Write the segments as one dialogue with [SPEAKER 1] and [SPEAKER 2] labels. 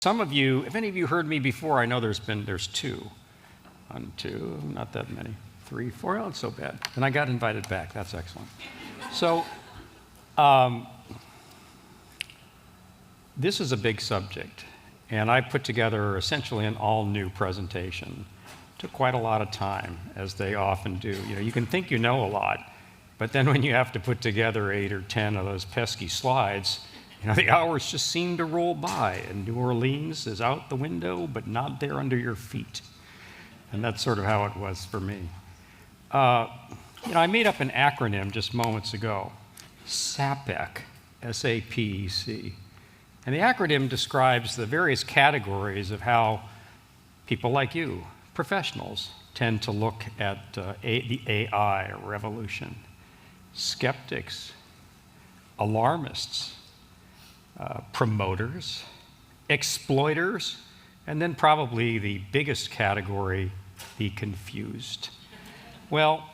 [SPEAKER 1] Some of you, if any of you heard me before, I know there's two. One, two, not that many. Three, four, oh, it's so bad. And I got invited back, that's excellent. So, this is a big subject, and I put together essentially an all-new presentation. Took quite a lot of time, as they often do. You know, you can think you know a lot, but then when you have to put together 8 or 10 of those pesky slides, you know, the hours just seem to roll by, and New Orleans is out the window, but not there under your feet. And that's sort of how it was for me. You know, I made up an acronym just moments ago, SAPEC, S-A-P-E-C. And the acronym describes the various categories of how people like you, professionals, tend to look at the AI revolution. Skeptics, alarmists, promoters, exploiters, and then probably the biggest category, the confused. Well,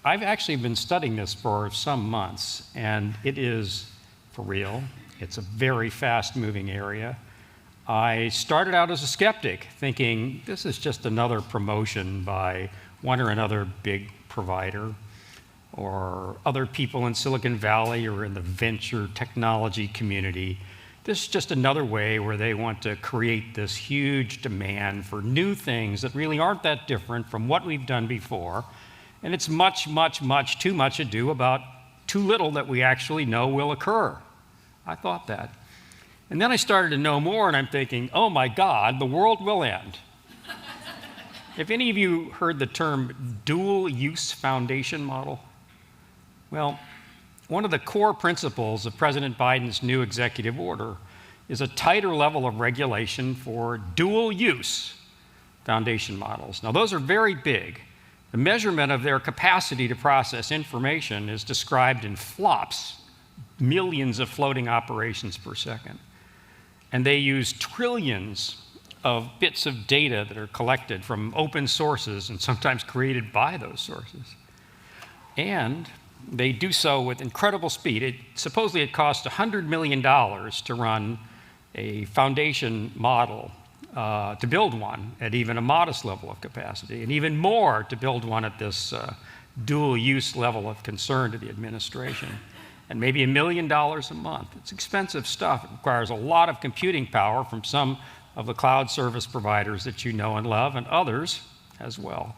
[SPEAKER 1] I've actually been studying this for some months, and it is for real. It's a very fast-moving area. I started out as a skeptic, thinking this is just another promotion by one or another big provider, or other people in Silicon Valley or in the venture technology community. This is just another way where they want to create this huge demand for new things that really aren't that different from what we've done before. And it's much, much, much too much ado about too little that we actually know will occur. I thought that. And then I started to know more, and I'm thinking, oh my God, the world will end. If any of you heard the term dual-use foundation model, well, one of the core principles of President Biden's new executive order is a tighter level of regulation for dual-use foundation models. Now, those are very big. The measurement of their capacity to process information is described in flops, millions of floating operations per second. And they use trillions of bits of data that are collected from open sources and sometimes created by those sources. And they do so with incredible speed. Supposedly it costs $100 million to run a foundation model, to build one at even a modest level of capacity, and even more to build one at this dual-use level of concern to the administration. And maybe $1 million a month. It's expensive stuff. It requires a lot of computing power from some of the cloud service providers that you know and love, and others as well.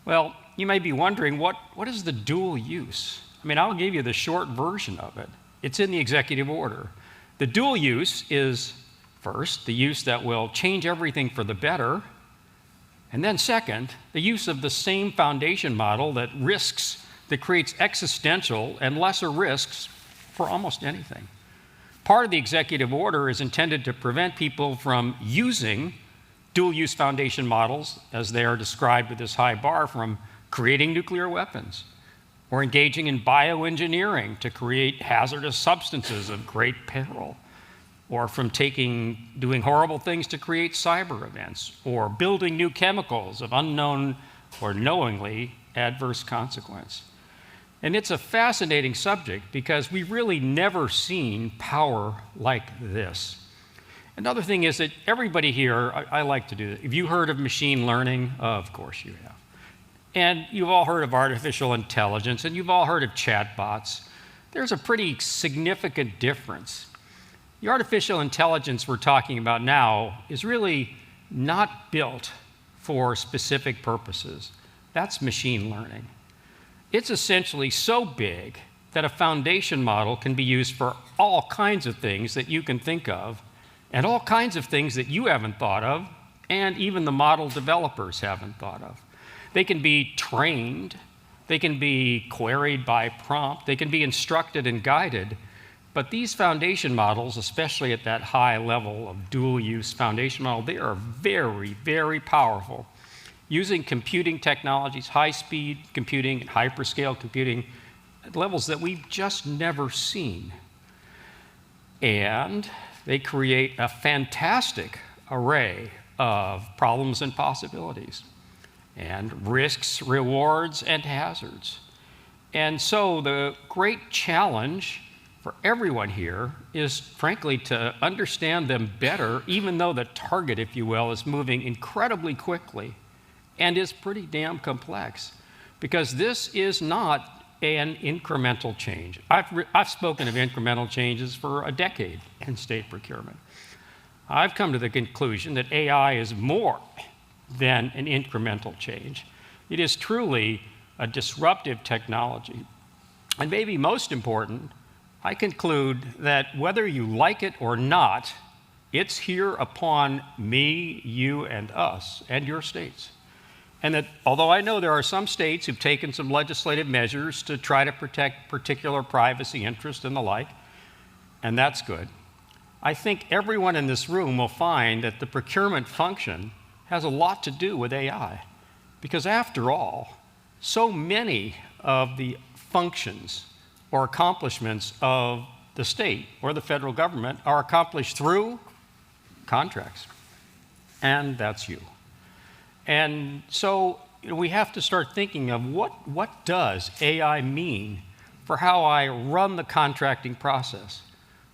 [SPEAKER 1] Well, you may be wondering, what is the dual use? I mean, I'll give you the short version of it. It's in the executive order. The dual use is, first, the use that will change everything for the better, and then second, the use of the same foundation model that creates existential and lesser risks for almost anything. Part of the executive order is intended to prevent people from using dual-use foundation models, as they are described with this high bar, from creating nuclear weapons, or engaging in bioengineering to create hazardous substances of great peril, or from doing horrible things to create cyber events, or building new chemicals of unknown or knowingly adverse consequence. And it's a fascinating subject because we've really never seen power like this. Another thing is that everybody here, I like to do this. Have you heard of machine learning? Of course you have. And you've all heard of artificial intelligence, and you've all heard of chatbots. There's a pretty significant difference. The artificial intelligence we're talking about now is really not built for specific purposes. That's machine learning. It's essentially so big that a foundation model can be used for all kinds of things that you can think of, and all kinds of things that you haven't thought of, and even the model developers haven't thought of. They can be trained, they can be queried by prompt, they can be instructed and guided, but these foundation models, especially at that high level of dual-use foundation model, they are very, very powerful. Using computing technologies, high-speed computing, and hyperscale computing, at levels that we've just never seen. And they create a fantastic array of problems and possibilities, and risks, rewards, and hazards. And so the great challenge for everyone here is, frankly, to understand them better, even though the target, if you will, is moving incredibly quickly and is pretty damn complex. Because this is not an incremental change. I've spoken of incremental changes for a decade in state procurement. I've come to the conclusion that AI is more than an incremental change. It is truly a disruptive technology. And maybe most important, I conclude that whether you like it or not, it's here upon me, you, and us, and your states. And that although I know there are some states who've taken some legislative measures to try to protect particular privacy interests and the like, and that's good, I think everyone in this room will find that the procurement function has a lot to do with AI. Because after all, so many of the functions or accomplishments of the state or the federal government are accomplished through contracts. And that's you. And so we have to start thinking of what does AI mean for how I run the contracting process?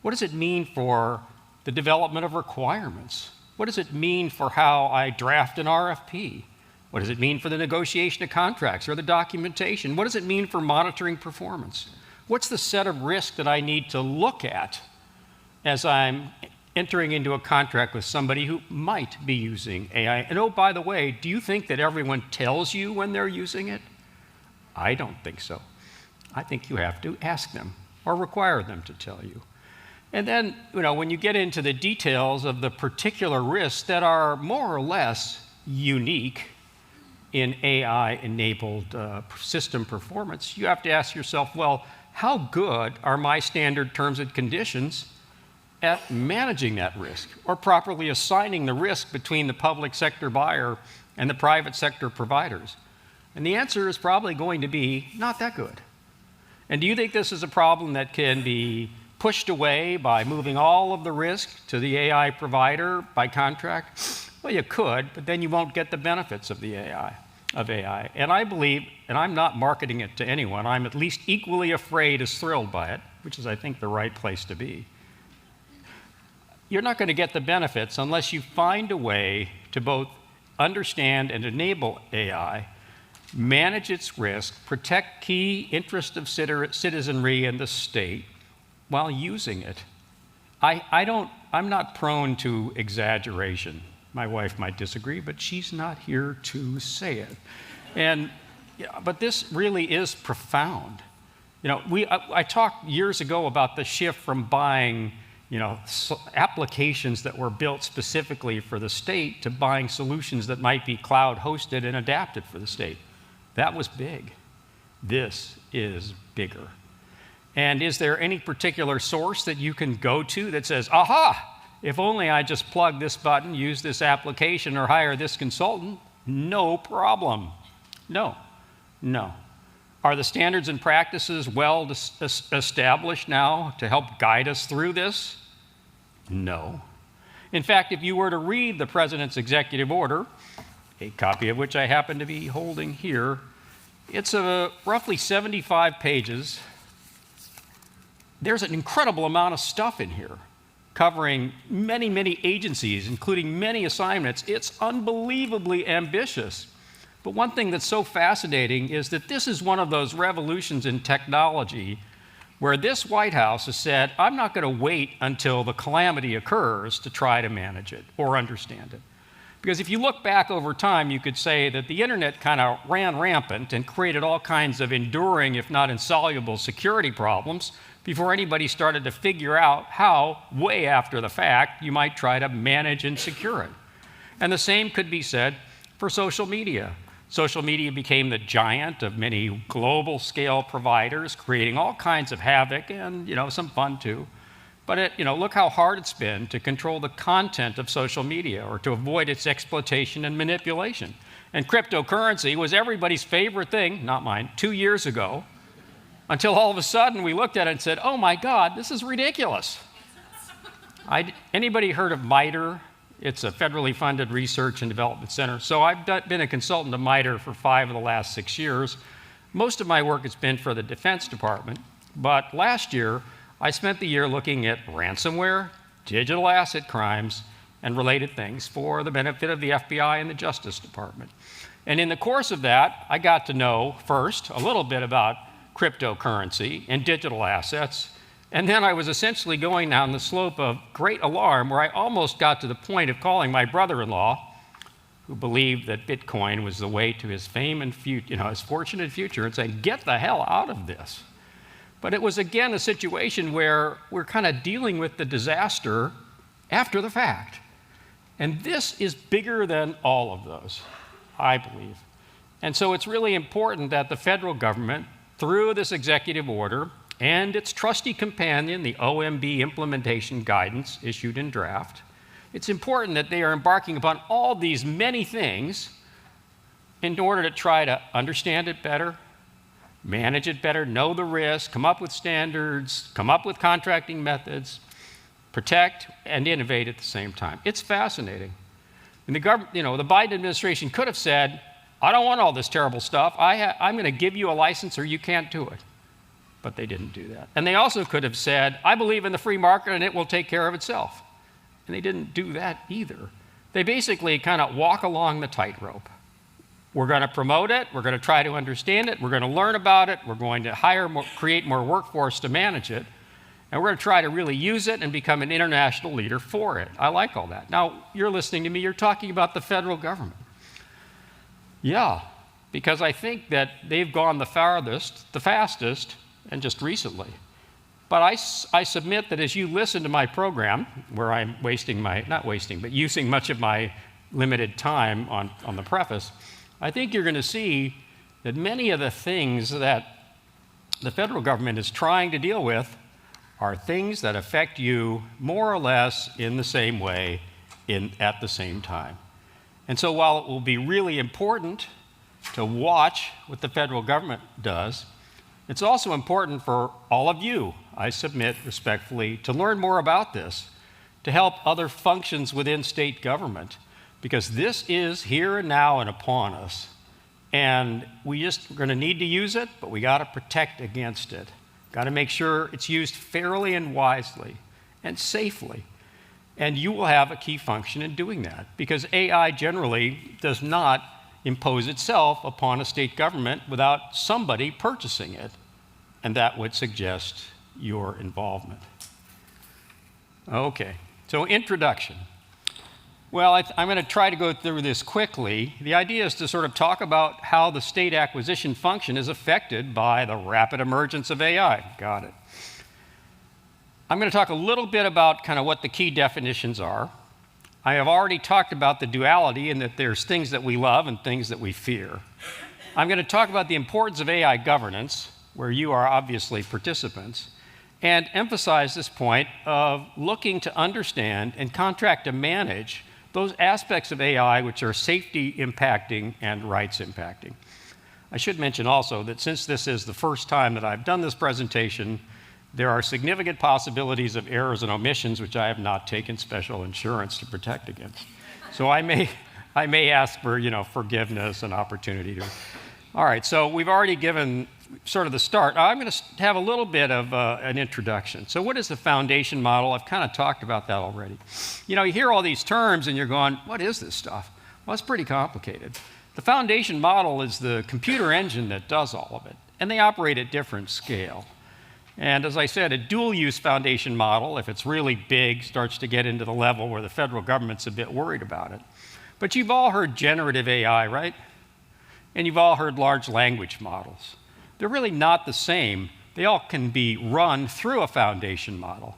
[SPEAKER 1] What does it mean for the development of requirements? What does it mean for how I draft an RFP? What does it mean for the negotiation of contracts or the documentation? What does it mean for monitoring performance? What's the set of risk that I need to look at as I'm entering into a contract with somebody who might be using AI? And oh, by the way, do you think that everyone tells you when they're using it? I don't think so. I think you have to ask them or require them to tell you. And then, when you get into the details of the particular risks that are more or less unique in AI-enabled system performance, you have to ask yourself, well, how good are my standard terms and conditions at managing that risk or properly assigning the risk between the public sector buyer and the private sector providers? And the answer is probably going to be not that good. And do you think this is a problem that can be pushed away by moving all of the risk to the AI provider by contract? Well, you could, but then you won't get the benefits of the AI. And I believe, and I'm not marketing it to anyone, I'm at least equally afraid as thrilled by it, which is, I think, the right place to be. You're not going to get the benefits unless you find a way to both understand and enable AI, manage its risk, protect key interests of citizenry and the state while using it. I'm not prone to exaggeration. My wife might disagree, but she's not here to say it. But this really is profound. I talked years ago about the shift from buying, applications that were built specifically for the state to buying solutions that might be cloud hosted and adapted for the state. That was big. This is bigger. And is there any particular source that you can go to that says, aha, if only I just plug this button, use this application, or hire this consultant, no problem? No. Are the standards and practices well established now to help guide us through this? No. In fact, if you were to read the President's executive order, a copy of which I happen to be holding here, it's roughly 75 pages. There's an incredible amount of stuff in here, covering many, many agencies, including many assignments. It's unbelievably ambitious. But one thing that's so fascinating is that this is one of those revolutions in technology where this White House has said, I'm not going to wait until the calamity occurs to try to manage it or understand it. Because if you look back over time, you could say that the internet kind of ran rampant and created all kinds of enduring, if not insoluble, security problems before anybody started to figure out how, way after the fact, you might try to manage and secure it. And the same could be said for social media. Social media became the giant of many global scale providers, creating all kinds of havoc and, some fun too. But look how hard it's been to control the content of social media or to avoid its exploitation and manipulation. And cryptocurrency was everybody's favorite thing, not mine, 2 years ago, until all of a sudden we looked at it and said, oh my God, this is ridiculous. Anybody heard of MITRE? It's a federally funded research and development center. So I've been a consultant to MITRE for 5 of the last 6 years. Most of my work has been for the Defense Department, but last year I spent the year looking at ransomware, digital asset crimes, and related things for the benefit of the FBI and the Justice Department. And in the course of that, I got to know first a little bit about cryptocurrency and digital assets. And then I was essentially going down the slope of great alarm where I almost got to the point of calling my brother-in-law, who believed that Bitcoin was the way to his fame and his fortunate future, and saying, get the hell out of this. But it was, again, a situation where we're kind of dealing with the disaster after the fact. And this is bigger than all of those, I believe. And so it's really important that the federal government, through this executive order and its trusty companion, the OMB implementation guidance issued in draft, it's important that they are embarking upon all these many things in order to try to understand it better, manage it better, know the risk, come up with standards, come up with contracting methods, protect and innovate at the same time. It's fascinating. And the Biden administration could have said, I don't want all this terrible stuff. I'm going to give you a license or you can't do it. But they didn't do that. And they also could have said, I believe in the free market and it will take care of itself. And they didn't do that either. They basically kind of walk along the tightrope. We're going to promote it. We're going to try to understand it. We're going to learn about it. We're going to create more workforce to manage it. And we're going to try to really use it and become an international leader for it. I like all that. Now, you're listening to me. You're talking about the federal government. Yeah, because I think that they've gone the farthest, the fastest, and just recently. But I submit that as you listen to my program, where I'm using much of my limited time on the preface, I think you're going to see that many of the things that the federal government is trying to deal with are things that affect you more or less in the same way at the same time. And so while it will be really important to watch what the federal government does, it's also important for all of you, I submit respectfully, to learn more about this, to help other functions within state government, because this is here and now and upon us. And we're going to need to use it, but we got to protect against it. Got to make sure it's used fairly and wisely and safely. And you will have a key function in doing that, because AI generally does not impose itself upon a state government without somebody purchasing it, and that would suggest your involvement. Okay, so introduction. Well, I'm going to try to go through this quickly. The idea is to sort of talk about how the state acquisition function is affected by the rapid emergence of AI. Got it. I'm going to talk a little bit about kind of what the key definitions are. I have already talked about the duality in that there's things that we love and things that we fear. I'm going to talk about the importance of AI governance, where you are obviously participants, and emphasize this point of looking to understand and contract to manage those aspects of AI which are safety impacting and rights impacting. I should mention also that since this is the first time that I've done this presentation, there are significant possibilities of errors and omissions which I have not taken special insurance to protect against. So I may ask for forgiveness and opportunity to. All right, so we've already given sort of the start. I'm going to have a little bit of an introduction. So what is the foundation model? I've kind of talked about that already. You hear all these terms and you're going, what is this stuff? Well, it's pretty complicated. The foundation model is the computer engine that does all of it, and they operate at different scale. And as I said, a dual-use foundation model, if it's really big, starts to get into the level where the federal government's a bit worried about it. But you've all heard generative AI, right? And you've all heard large language models. They're really not the same. They all can be run through a foundation model.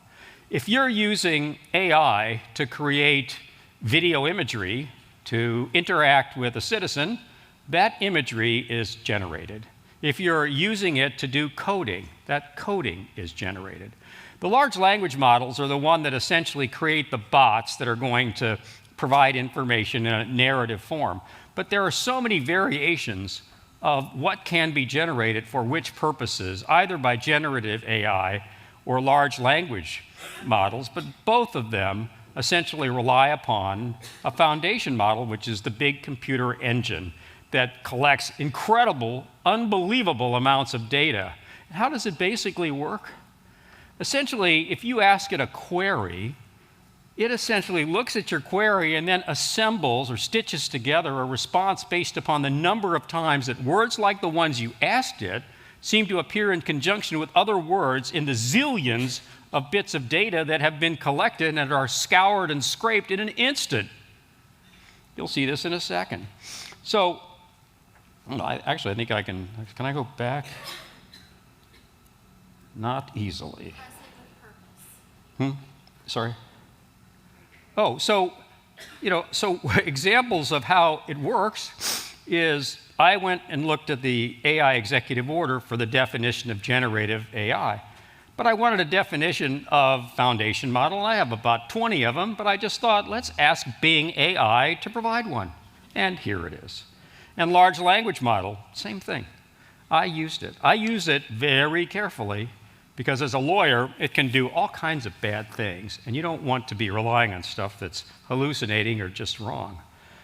[SPEAKER 1] If you're using AI to create video imagery to interact with a citizen, that imagery is generated. If you're using it to do coding, that coding is generated. The large language models are the one that essentially create the bots that are going to provide information in a narrative form. But there are so many variations of what can be generated for which purposes, either by generative AI or large language models, but both of them essentially rely upon a foundation model, which is the big computer engine that collects incredible, unbelievable amounts of data. How does it basically work? Essentially, if you ask it a query, it essentially looks at your query and then assembles or stitches together a response based upon the number of times that words like the ones you asked it seem to appear in conjunction with other words in the zillions of bits of data that have been collected and are scoured and scraped in an instant. You'll see this in a second. So, I think I can I go back? Not easily. Sorry? Oh, so examples of how it works is I went and looked at the AI executive order for the definition of generative AI. But I wanted a definition of foundation model, and I have about 20 of them, but I just thought, let's ask Bing AI to provide one. And here it is. And large language model, same thing. I used it. I use it very carefully because as a lawyer, it can do all kinds of bad things, and you don't want to be relying on stuff that's hallucinating or just wrong.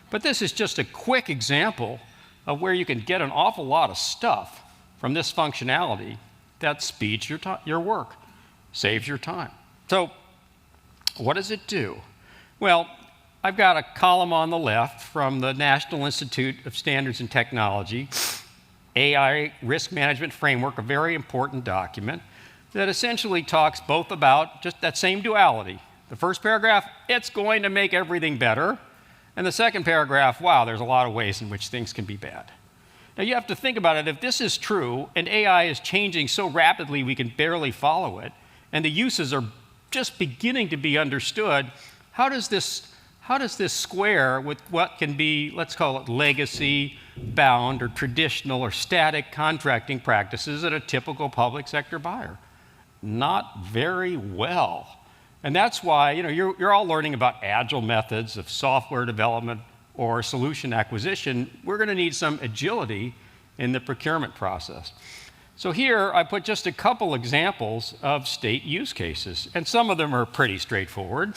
[SPEAKER 1] But this is just a quick example of where you can get an awful lot of stuff from this functionality that speeds your work, saves your time. So what does it do? Well, I've got a column on the left from the National Institute of Standards and Technology, AI Risk Management Framework, a very important document that essentially talks both about just that same duality. The first paragraph, it's going to make everything better. And the second paragraph, wow, there's a lot of ways in which things can be bad. Now you have to think about it. If this is true, and AI is changing so rapidly we can barely follow it, and the uses are just beginning to be understood, how does this square with what can be, let's call it legacy-bound or traditional or static contracting practices at a typical public sector buyer? Not very well. And that's why you're all learning about agile methods of software development or solution acquisition. We're going to need some agility in the procurement process. So here I put just a couple examples of state use cases, and some of them are pretty straightforward,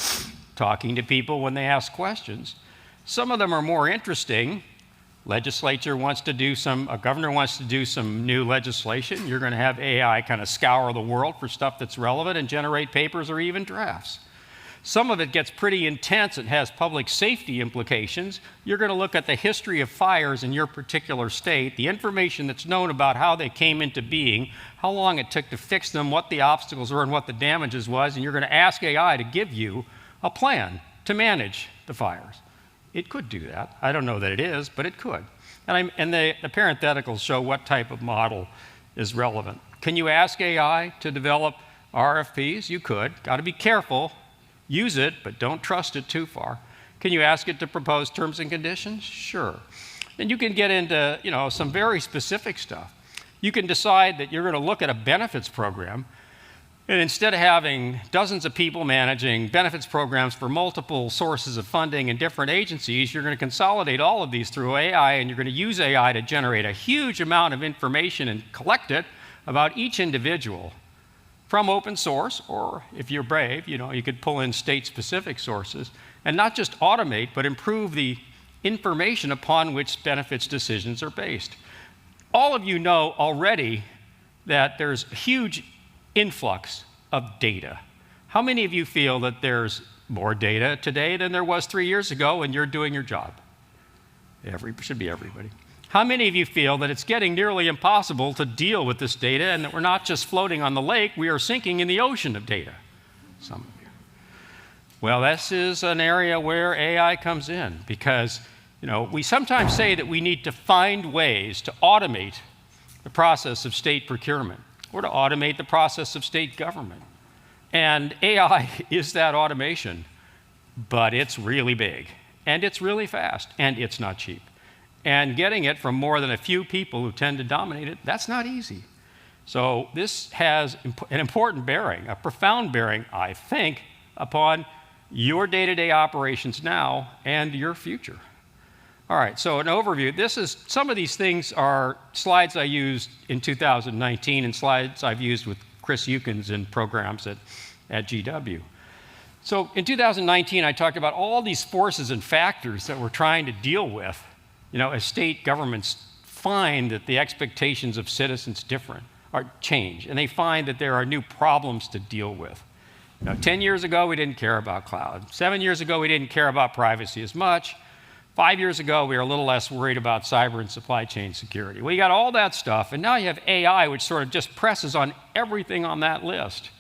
[SPEAKER 1] talking to people when they ask questions. Some of them are more interesting. A governor wants to do some new legislation. You're going to have AI kind of scour the world for stuff that's relevant and generate papers or even drafts. Some of it gets pretty intense and has public safety implications. You're going to look at the history of fires in your particular state, the information that's known about how they came into being, how long it took to fix them, what the obstacles were, and what the damages was, and you're going to ask AI to give you a plan to manage the fires. It could do that. I don't know that it is, but it could. And the parentheticals show what type of model is relevant. Can you ask AI to develop RFPs? You could. Got to be careful. Use it, but don't trust it too far. Can you ask it to propose terms and conditions? Sure. And you can get into some very specific stuff. You can decide that you're going to look at a benefits program, and instead of having dozens of people managing benefits programs for multiple sources of funding in different agencies, you're going to consolidate all of these through AI, and you're going to use AI to generate a huge amount of information and collect it about each individual from open source, or if you're brave, you could pull in state-specific sources, and not just automate, but improve the information upon which benefits decisions are based. All of you know already that there's a huge influx of data. How many of you feel that there's more data today than there was 3 years ago and you're doing your job? Should be everybody. How many of you feel that it's getting nearly impossible to deal with this data and that we're not just floating on the lake, we are sinking in the ocean of data? Some of you. Well, this is an area where AI comes in because, we sometimes say that we need to find ways to automate the process of state procurement or to automate the process of state government. And AI is that automation, but it's really big, and it's really fast, and it's not cheap. And getting it from more than a few people who tend to dominate it, that's not easy. So this has an important bearing, a profound bearing, I think, upon your day-to-day operations now and your future. All right, so an overview. Some of these things are slides I used in 2019 and slides I've used with Chris Eukins in programs at GW. So in 2019, I talked about all these forces and factors that we're trying to deal with, as state governments find that the expectations of citizens different, change, and they find that there are new problems to deal with. 10 years ago, we didn't care about cloud. 7 years ago, we didn't care about privacy as much. 5 years ago, we were a little less worried about cyber and supply chain security. Well, you got all that stuff, and now you have AI, which sort of just presses on everything on that list.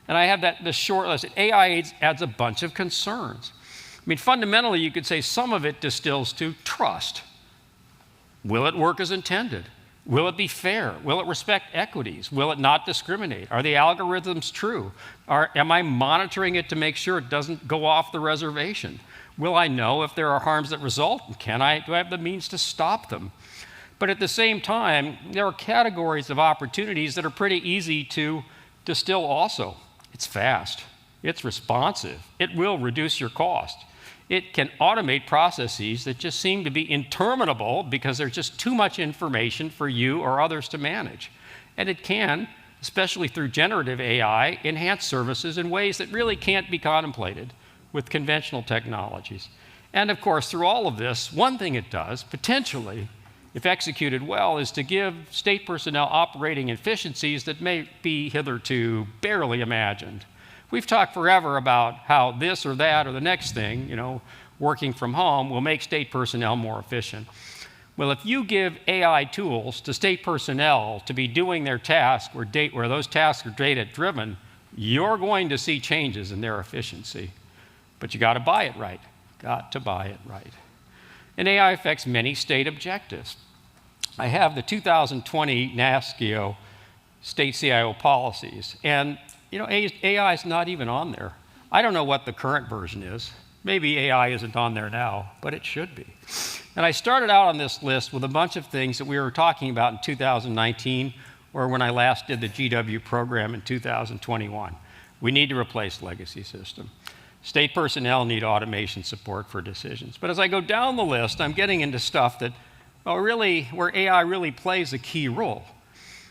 [SPEAKER 1] And I have this short list. AI adds a bunch of concerns. I mean, fundamentally, you could say some of it distills to trust. Will it work as intended? Will it be fair? Will it respect equities? Will it not discriminate? Are the algorithms true? Am I monitoring it to make sure it doesn't go off the reservation? Will I know if there are harms that result? Do I have the means to stop them? But at the same time, there are categories of opportunities that are pretty easy to distill also. It's fast. It's responsive. It will reduce your cost. It can automate processes that just seem to be interminable because there's just too much information for you or others to manage. And it can, especially through generative AI, enhance services in ways that really can't be contemplated with conventional technologies. And of course, through all of this, one thing it does, potentially, if executed well, is to give state personnel operating efficiencies that may be hitherto barely imagined. We've talked forever about how this or that or the next thing, working from home, will make state personnel more efficient. Well, if you give AI tools to state personnel to be doing their tasks where those tasks are data-driven, you're going to see changes in their efficiency. But you got to buy it right. Got to buy it right. And AI affects many state objectives. I have the 2020 NASCIO state CIO policies, and AI is not even on there. I don't know what the current version is. Maybe AI isn't on there now, but it should be. And I started out on this list with a bunch of things that we were talking about in 2019, or when I last did the GW program in 2021. We need to replace legacy system. State personnel need automation support for decisions. But as I go down the list, I'm getting into stuff that, where AI really plays a key role.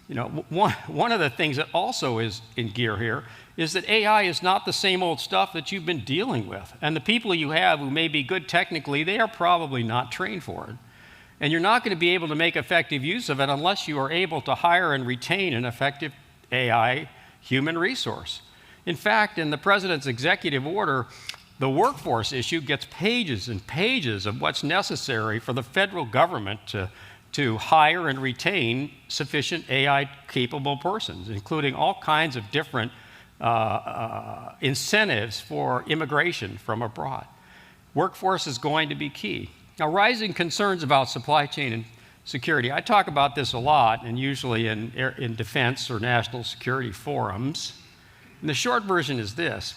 [SPEAKER 1] One of the things that also is in gear here is that AI is not the same old stuff that you've been dealing with. And the people you have who may be good technically, they are probably not trained for it. And you're not going to be able to make effective use of it unless you are able to hire and retain an effective AI human resource. In fact, in the president's executive order, the workforce issue gets pages and pages of what's necessary for the federal government to hire and retain sufficient AI-capable persons, including all kinds of different incentives for immigration from abroad. Workforce is going to be key. Now, rising concerns about supply chain and security. I talk about this a lot, and usually in defense or national security forums. And the short version is this.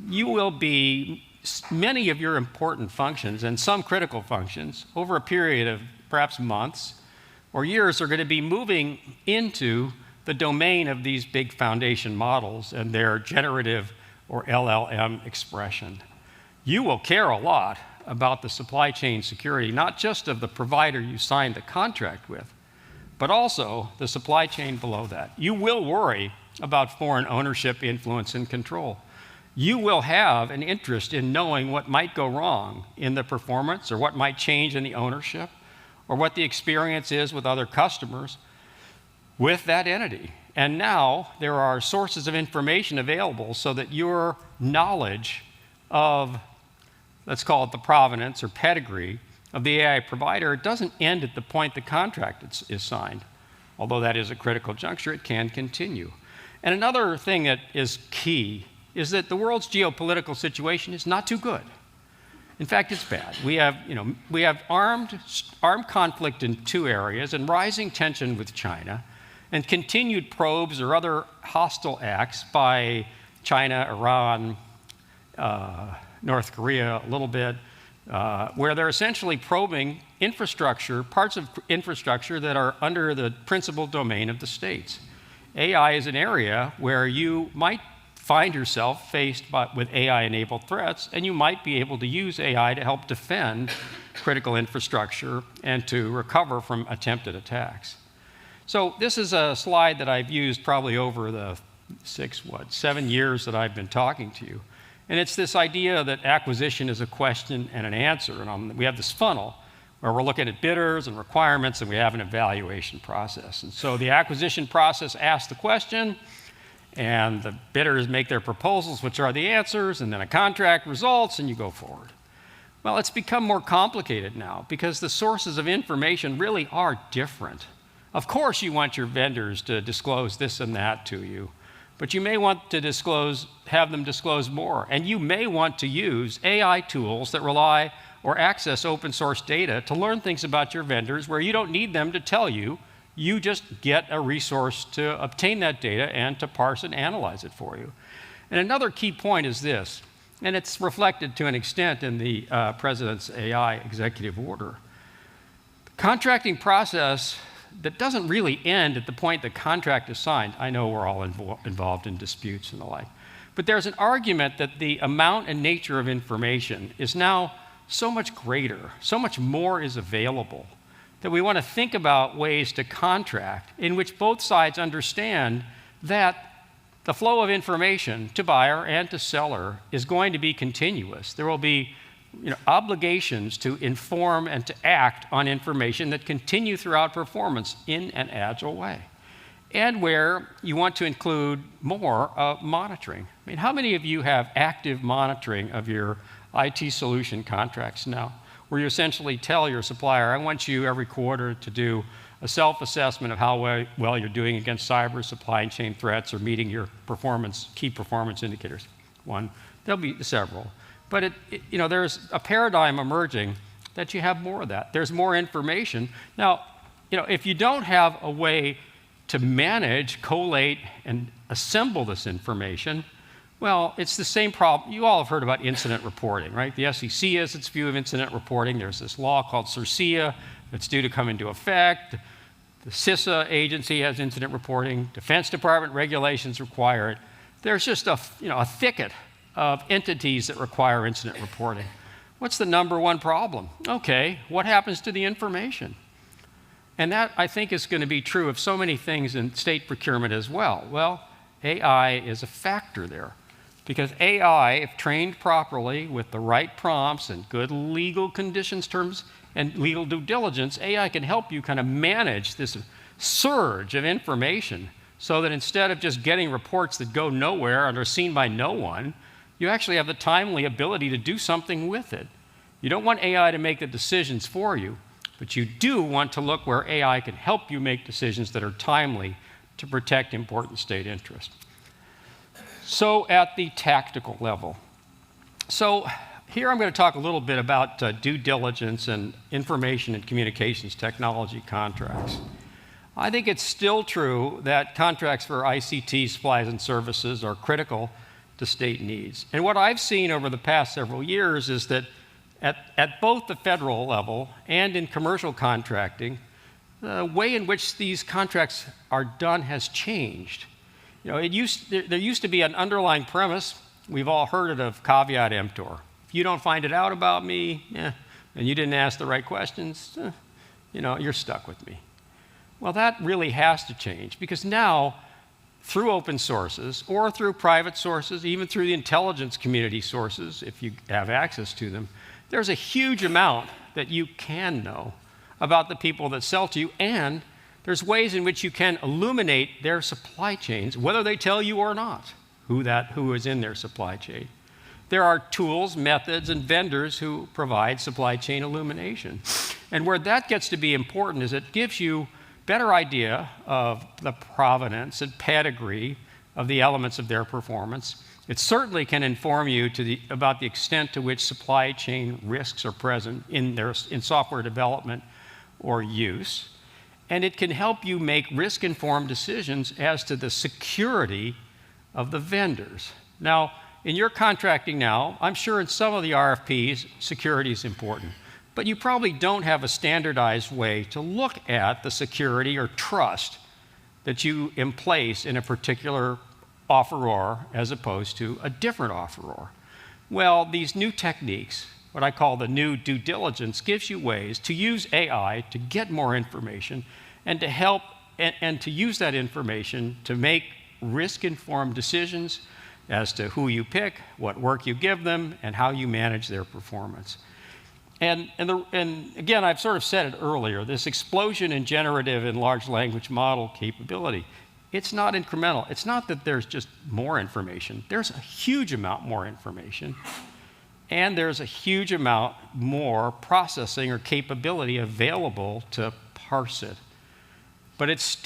[SPEAKER 1] Many of your important functions and some critical functions over a period of perhaps months or years are going to be moving into the domain of these big foundation models and their generative or LLM expression. You will care a lot about the supply chain security, not just of the provider you signed the contract with, but also the supply chain below that. You will worry about foreign ownership, influence, and control. You will have an interest in knowing what might go wrong in the performance or what might change in the ownership or what the experience is with other customers with that entity. And now there are sources of information available so that your knowledge of, let's call it the provenance or pedigree of the AI provider, it doesn't end at the point the contract is signed. Although that is a critical juncture, it can continue. And another thing that is key is that the world's geopolitical situation is not too good. In fact, it's bad. We have armed conflict in two areas and rising tension with China and continued probes or other hostile acts by China, Iran, North Korea a little bit, where they're essentially probing infrastructure, parts of infrastructure that are under the principal domain of the states. AI is an area where you might find yourself faced with AI-enabled threats, and you might be able to use AI to help defend critical infrastructure and to recover from attempted attacks. So this is a slide that I've used probably over the 7 years that I've been talking to you. And it's this idea that acquisition is a question and an answer. And we have this funnel where we're looking at bidders and requirements, and we have an evaluation process. And so the acquisition process asks the question, and the bidders make their proposals, which are the answers, and then a contract results, and you go forward. Well, it's become more complicated now because the sources of information really are different. Of course, you want your vendors to disclose this and that to you, but you may want to have them disclose more. And you may want to use AI tools that rely or access open source data to learn things about your vendors where you don't need them to tell you. You just get a resource to obtain that data and to parse and analyze it for you. And another key point is this, and it's reflected to an extent in the President's AI executive order. The contracting process that doesn't really end at the point the contract is signed. I know we're all involved in disputes and the like. But there's an argument that the amount and nature of information is now so much greater, so much more is available, that we want to think about ways to contract in which both sides understand that the flow of information to buyer and to seller is going to be continuous. There will be obligations to inform and to act on information that continue throughout performance in an agile way. And where you want to include more monitoring. I mean, how many of you have active monitoring of your IT solution contracts now, where you essentially tell your supplier, I want you every quarter to do a self-assessment of how well you're doing against cyber supply chain threats or meeting your key performance indicators? One, there'll be several. But there's a paradigm emerging that you have more of that. There's more information. Now, if you don't have a way to manage, collate, and assemble this information, well, it's the same problem. You all have heard about incident reporting, right? The SEC has its view of incident reporting. There's this law called CERCIA that's due to come into effect. The CISA agency has incident reporting. Defense Department regulations require it. There's just a thicket of entities that require incident reporting. What's the number one problem? Okay, what happens to the information? And that, I think, is going to be true of so many things in state procurement as well. Well, AI is a factor there. Because AI, if trained properly with the right prompts and good legal conditions, terms, and legal due diligence, AI can help you kind of manage this surge of information so that instead of just getting reports that go nowhere and are seen by no one, you actually have the timely ability to do something with it. You don't want AI to make the decisions for you, but you do want to look where AI can help you make decisions that are timely to protect important state interests. So at the tactical level. So here I'm going to talk a little bit about due diligence and information and communications technology contracts. I think it's still true that contracts for ICT supplies and services are critical to state needs. And what I've seen over the past several years is that at both the federal level and in commercial contracting, the way in which these contracts are done has changed. There used to be an underlying premise. We've all heard it of caveat emptor. If you don't find it out about me, and you didn't ask the right questions, you're stuck with me. Well, that really has to change because now, through open sources or through private sources, even through the intelligence community sources, if you have access to them, there's a huge amount that you can know about the people that sell to you, and there's ways in which you can illuminate their supply chains, whether they tell you or not who is in their supply chain. There are tools, methods, and vendors who provide supply chain illumination. And where that gets to be important is it gives you better idea of the provenance and pedigree of the elements of their performance. It certainly can inform you about the extent to which supply chain risks are present in software development or use. And it can help you make risk-informed decisions as to the security of the vendors. Now, in your contracting now, I'm sure in some of the RFPs, security is important. But you probably don't have a standardized way to look at the security or trust that you place in a particular offeror as opposed to a different offeror. Well, these new techniques, what I call the new due diligence, gives you ways to use AI to get more information and to help and to use that information to make risk-informed decisions as to who you pick, what work you give them, and how you manage their performance. And again, I've sort of said it earlier, this explosion in generative and large language model capability, it's not incremental. It's not that there's just more information. There's a huge amount more information, and there's a huge amount more processing or capability available to parse it. But it's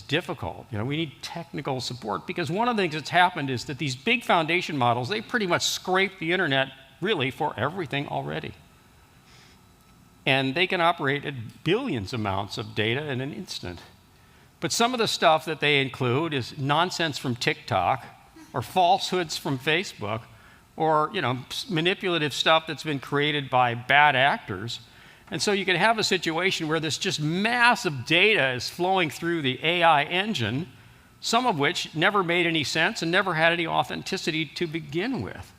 [SPEAKER 1] difficult. We need technical support, because one of the things that's happened is that these big foundation models, they pretty much scrape the internet really for everything already. And they can operate at billions amounts of data in an instant. But some of the stuff that they include is nonsense from TikTok, or falsehoods from Facebook, or manipulative stuff that's been created by bad actors. And so you can have a situation where this just massive data is flowing through the AI engine, some of which never made any sense and never had any authenticity to begin with.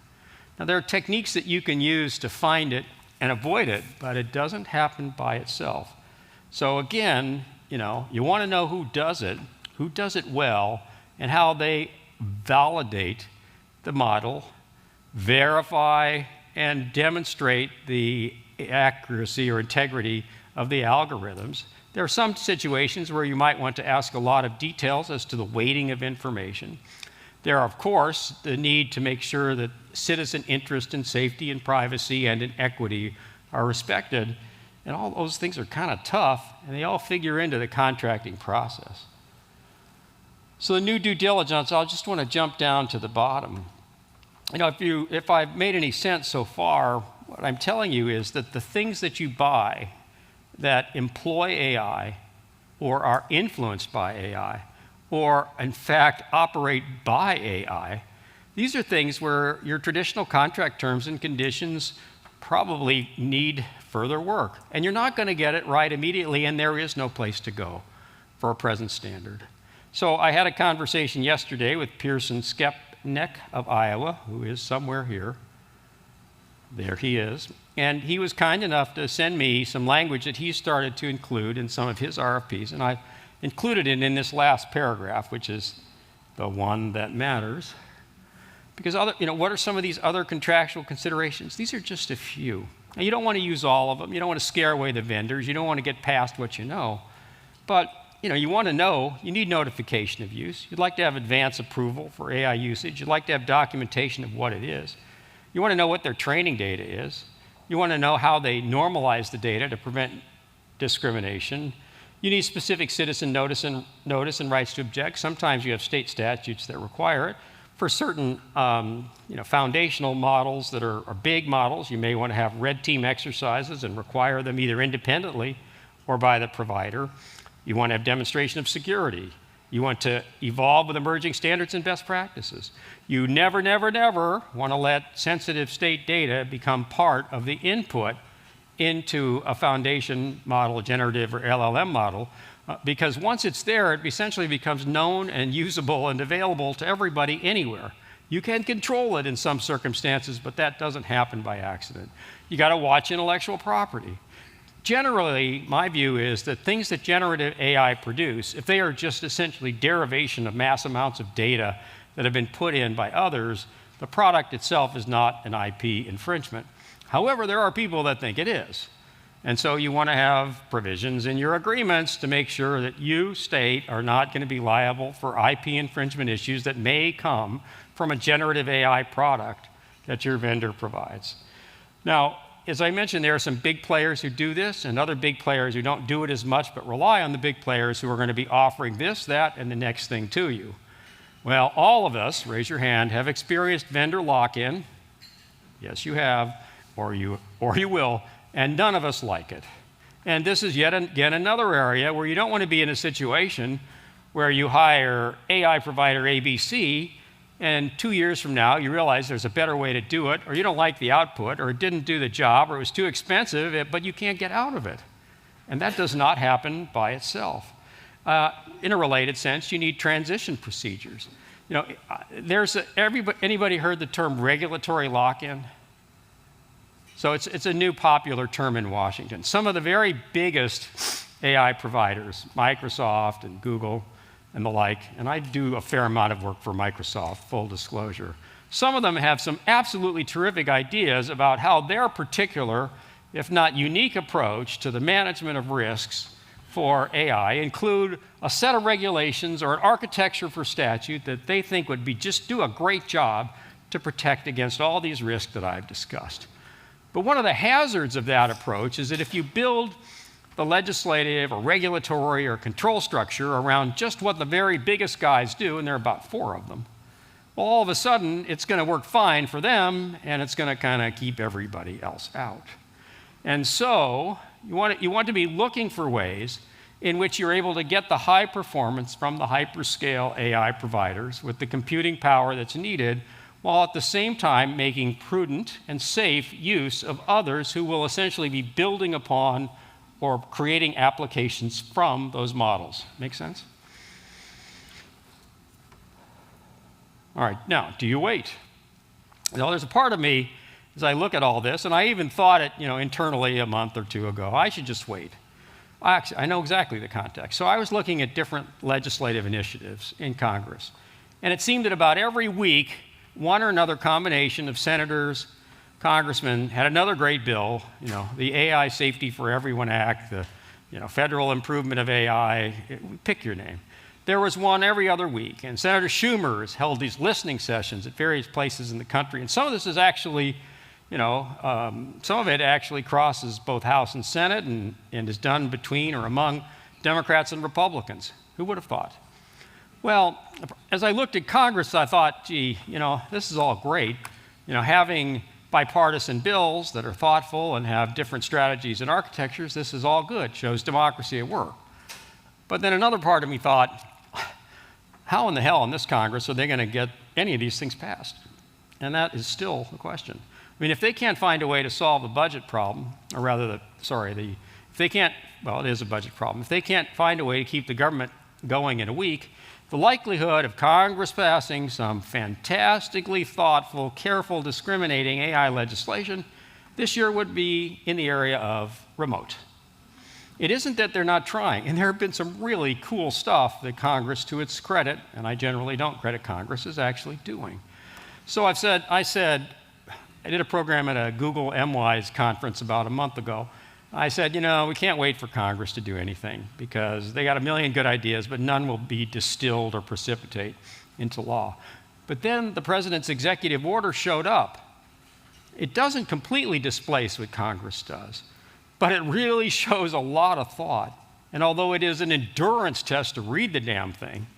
[SPEAKER 1] Now, there are techniques that you can use to find it and avoid it, but it doesn't happen by itself. So again, you want to know who does it well, and how they validate the model, verify and demonstrate the accuracy or integrity of the algorithms. There are some situations where you might want to ask a lot of details as to the weighting of information. There are, of course, the need to make sure that citizen interest in safety and privacy and in equity are respected. And all those things are kind of tough, and they all figure into the contracting process. So the new due diligence, I just want to jump down to the bottom. If I've made any sense so far, what I'm telling you is that the things that you buy that employ AI or are influenced by AI or, in fact, operate by AI, these are things where your traditional contract terms and conditions probably need further work. And you're not going to get it right immediately, and there is no place to go for a present standard. So I had a conversation yesterday with Pearson Skepnick of Iowa, who is somewhere here. There he is. And he was kind enough to send me some language that he started to include in some of his RFPs. And I included it in this last paragraph, which is the one that matters. Because what are some of these other contractual considerations? These are just a few. Now, you don't want to use all of them. You don't want to scare away the vendors. You don't want to get past what you know. But you want to know, you need notification of use. You'd like to have advance approval for AI usage. You'd like to have documentation of what it is. You want to know what their training data is. You want to know how they normalize the data to prevent discrimination. You need specific citizen notice and rights to object. Sometimes you have state statutes that require it. For certain foundational models that are big models, you may want to have red team exercises and require them either independently or by the provider. You want to have demonstration of security. You want to evolve with emerging standards and best practices. You never, never, never want to let sensitive state data become part of the input into a foundation model, generative or LLM model, because once it's there, it essentially becomes known and usable and available to everybody anywhere. You can control it in some circumstances, but that doesn't happen by accident. You got to watch intellectual property. Generally, my view is that things that generative AI produce, if they are just essentially derivation of mass amounts of data that have been put in by others, the product itself is not an IP infringement. However, there are people that think it is. And so you want to have provisions in your agreements to make sure that you, state, are not going to be liable for IP infringement issues that may come from a generative AI product that your vendor provides. Now, as I mentioned, there are some big players who do this and other big players who don't do it as much but rely on the big players who are going to be offering this, that, and the next thing to you. Well, all of us, raise your hand, have experienced vendor lock-in. Yes, you have, or you will, and none of us like it. And this is yet again another area where you don't want to be in a situation where you hire AI provider ABC, and 2 years from now, you realize there's a better way to do it, or you don't like the output, or it didn't do the job, or it was too expensive, but you can't get out of it. And that does not happen by itself. In a related sense, you need transition procedures. Anybody heard the term regulatory lock-in? So it's a new popular term in Washington. Some of the very biggest AI providers, Microsoft and Google, and the like, and I do a fair amount of work for Microsoft, full disclosure. Some of them have some absolutely terrific ideas about how their particular if not unique approach to the management of risks for AI include a set of regulations or an architecture for statute that they think would just do a great job to protect against all these risks that I've discussed. But one of the hazards of that approach is that if you build the legislative or regulatory or control structure around just what the very biggest guys do, and there are about 4 of them, well, all of a sudden, it's going to work fine for them, and it's going to kind of keep everybody else out. And so you want to be looking for ways in which you're able to get the high performance from the hyperscale AI providers with the computing power that's needed, while at the same time making prudent and safe use of others who will essentially be building upon or creating applications from those models. Make sense? All right, now, do you wait? Now, there's a part of me, as I look at all this, and I even thought it, internally a month or 2 ago, I should just wait. Actually, I know exactly the context. So I was looking at different legislative initiatives in Congress, and it seemed that about every week, one or another combination of senators, congressmen had another great bill, the AI Safety for Everyone Act, the federal improvement of AI, pick your name. There was one every other week, and Senator Schumer has held these listening sessions at various places in the country, and some of this is actually, some of it actually crosses both House and Senate and is done between or among Democrats and Republicans. Who would have thought? Well, as I looked at Congress, I thought, gee, this is all great, having bipartisan bills that are thoughtful and have different strategies and architectures, this is all good, shows democracy at work. But then another part of me thought, how in the hell in this Congress are they going to get any of these things passed? And that is still the question. I mean, if they can't find a way to solve the budget problem, or rather, if they can't, well, it is a budget problem. If they can't find a way to keep the government going in a week, the likelihood of Congress passing some fantastically thoughtful, careful, discriminating AI legislation this year would be in the area of remote. It isn't that they're not trying, and there have been some really cool stuff that Congress, to its credit, and I generally don't credit Congress, is actually doing. So I did a program at a Google MWise conference about a month ago. I said, we can't wait for Congress to do anything because they got a million good ideas, but none will be distilled or precipitate into law. But then the president's executive order showed up. It doesn't completely displace what Congress does, but it really shows a lot of thought. And although it is an endurance test to read the damn thing,